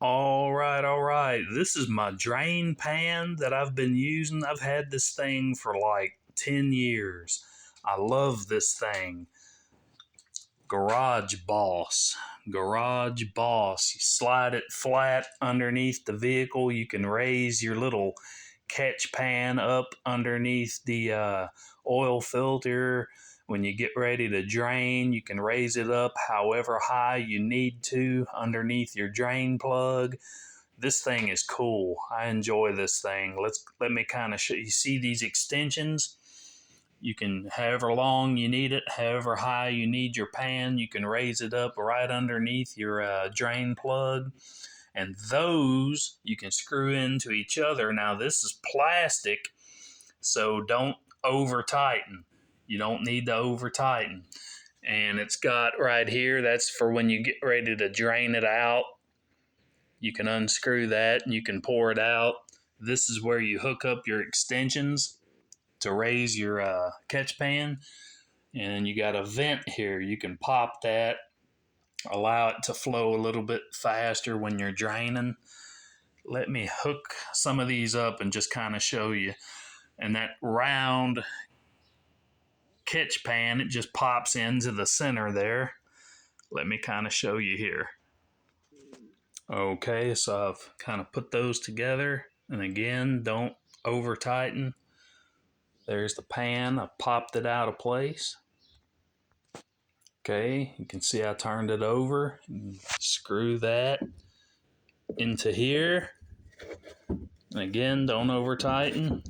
All right, all right. This is my drain pan that I've been using. I've had this thing for like 10 years. I love this thing. Garage Boss. Garage Boss. You slide it flat underneath the vehicle. You can raise your little catch pan up underneath the oil filter. When you get ready to drain, you can raise it up however high you need to underneath your drain plug. This thing is cool. I enjoy this thing. Let me kind of show you. See these extensions? You can, however long you need it, however high you need your pan, you can raise it up right underneath your drain plug. And those you can screw into each other. Now this is plastic, so don't over tighten. You don't need to over tighten. And it's got right here, that's for when you get ready to drain it out. You can unscrew that and you can pour it out. This is where you hook up your extensions to raise your catch pan. And you got a vent here. You can pop that, allow it to flow a little bit faster when you're draining. Let me hook some of these up and just kind of show you. And that round catch pan, it just pops into the center there. Let me kind of show you here. Okay, so I've kind of put those together. And again, don't over tighten. There's the pan. I popped it out of place. Okay, you can see I turned it over. Screw that into here. And again, don't over tighten.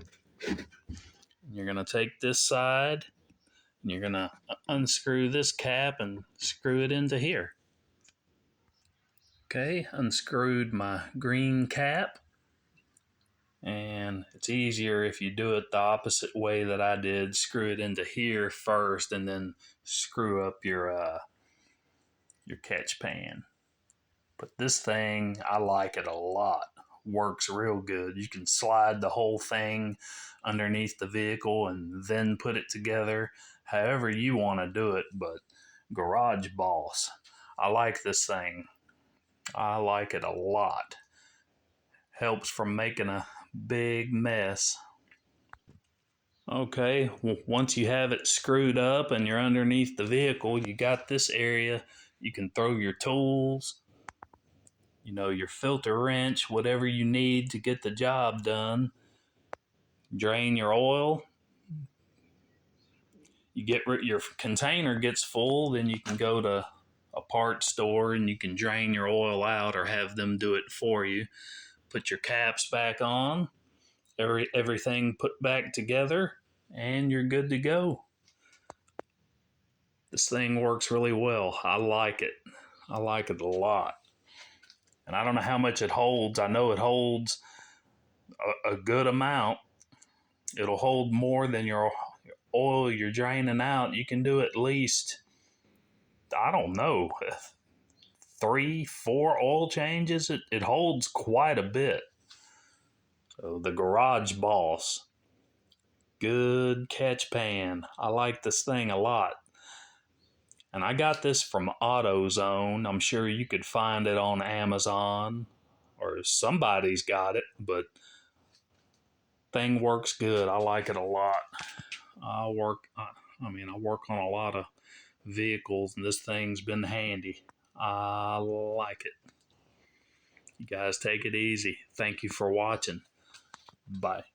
You're going to take this side and you're going to unscrew this cap and screw it into here. Okay, unscrewed my green cap. And it's easier if you do it the opposite way that I did. Screw it into here first and then screw up your catch pan. But this thing, I like it a lot. Works real good. You can slide the whole thing underneath the vehicle and then put it together however you want to do it. But Garage Boss, I like this thing. I like it a lot. Helps from making a big mess. Okay, once you have it screwed up and you're underneath the vehicle, you got this area. You can throw your tools, your filter wrench, whatever you need to get the job done. Drain your oil. Your container gets full, then you can go to a parts store and you can drain your oil out or have them do it for you. Put your caps back on, everything put back together, and you're good to go. This thing works really well. I like it. I like it a lot. And I don't know how much it holds. I know it holds a good amount. It'll hold more than your oil you're draining out. You can do at least, I don't know, 3, 4 oil changes. It holds quite a bit. So the Garage Boss, good catch pan. I like this thing a lot. And I got this from AutoZone. I'm sure you could find it on Amazon or somebody's got it, but thing works good. I like it a lot. I work on a lot of vehicles and this thing's been handy. I like it. You guys take it easy. Thank you for watching. Bye.